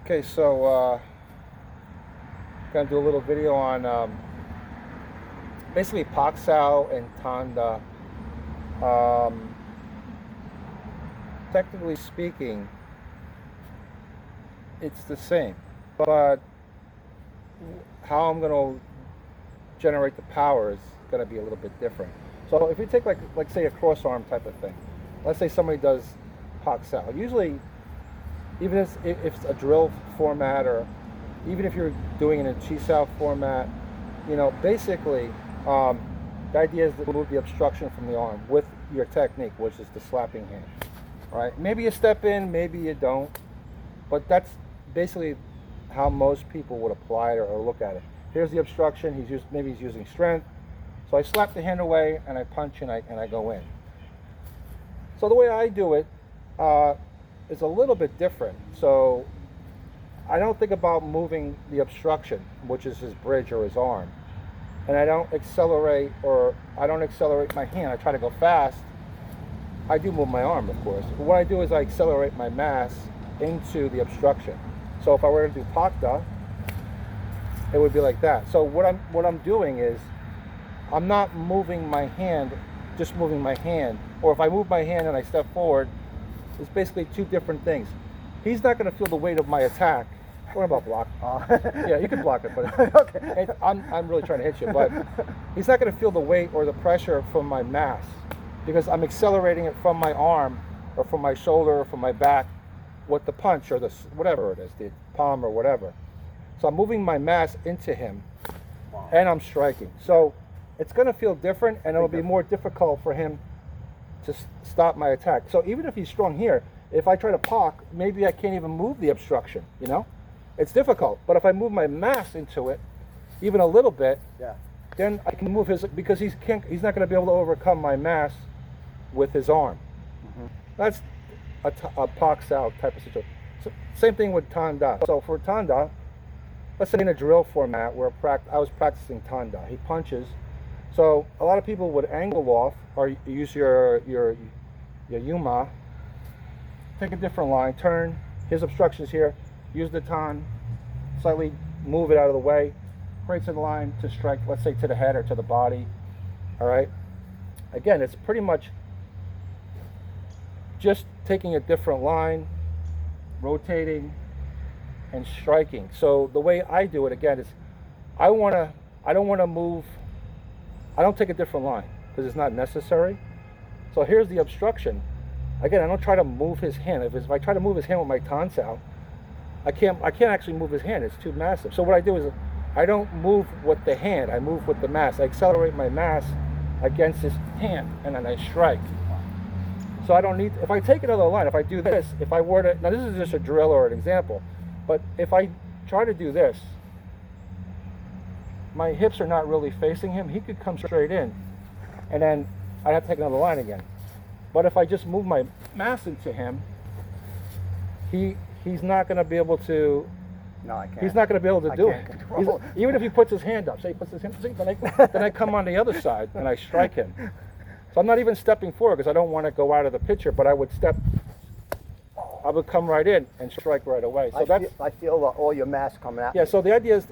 Okay, so gonna do a little video on basically Paksao and Tanda. Um, Technically speaking, it's the same, but how I'm gonna generate the power is gonna be a little bit different. So if you take like say a cross arm type of thing, let's say somebody does Paksao. Usually, even if it's a drill format, or even if you're doing it in a Chisao format, basically the idea is to remove the obstruction from the arm with your technique, which is the slapping hand. All right, maybe you step in, maybe you don't, but that's basically how most people would apply it or look at it. Here's the obstruction. Maybe he's using strength, so I slap the hand away and I punch and I go in. So the way I do it is a little bit different. So I don't think about moving the obstruction, which is his bridge or his arm, and I don't accelerate my hand. I try to go fast. I do move my arm, of course, but what I do is I accelerate my mass into the obstruction. So if I were to do Pakda, it would be like that. So what I'm doing is I'm not moving my hand, just moving my hand. Or if I move my hand and I step forward, it's basically two different things. He's not going to feel the weight of my attack. What about block? Yeah, you can block it, but okay. I'm really trying to hit you. But he's not going to feel the weight or the pressure from my mass, because I'm accelerating it from my arm or from my shoulder or from my back with the punch or whatever it is, the palm or whatever. So I'm moving my mass into him, and I'm striking. So it's going to feel different, and it'll be more difficult for him to stop my attack. So even if he's strong here, if I try to pak, maybe I can't even move the obstruction, It's difficult. But if I move my mass into it, even a little bit, then I can move because he's not going to be able to overcome my mass with his arm. Mm-hmm. That's a Paksao type of situation. So, same thing with Tanda. So for Tanda, let's say in a drill format where I was practicing Tanda, he punches. So a lot of people would angle off or use your Yuma, take a different line, turn, his obstruction's here, use the Tan, slightly move it out of the way, creates a line to strike, let's say to the head or to the body. All right. Again, it's pretty much just taking a different line, rotating, and striking. So the way I do it again is I don't want to move. I don't take a different line because it's not necessary. So here's the obstruction. Again, I don't try to move his hand. If I try to move his hand with my tansao, I can't actually move his hand. It's too massive. So what I do is I don't move with the hand. I move with the mass. I accelerate my mass against his hand, and then I strike. So I don't need. If I take another line, if I do this, now this is just a drill or an example, but if I try to do this, my hips are not really facing him. He could come straight in, and then I'd have to take another line again. But if I just move my mass into him, he's not going to be able to. No, I can't. He's not going to be able to do it. Even if he puts his hand up, say he puts his hand, then I come on the other side and I strike him. So I'm not even stepping forward because I don't want to go out of the picture. But I would come right in and strike right away. So I feel all your mass coming out. Yeah. So the idea is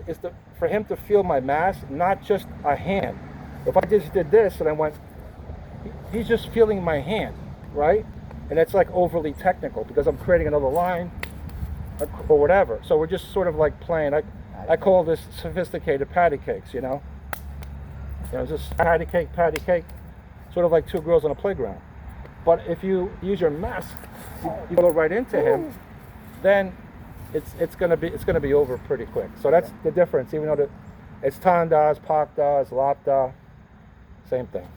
for him to feel my mass, not just a hand. If I just did this and I went, he's just feeling my hand, right? And it's like overly technical because I'm creating another line or whatever. So we're just sort of like playing. I call this sophisticated patty cakes, just patty cake, sort of like two girls on a playground. But if you use your mass, you go right into him, then it's gonna be over pretty quick. So that's the difference. Even though it's Tanda, Pakda, Lapda, same thing.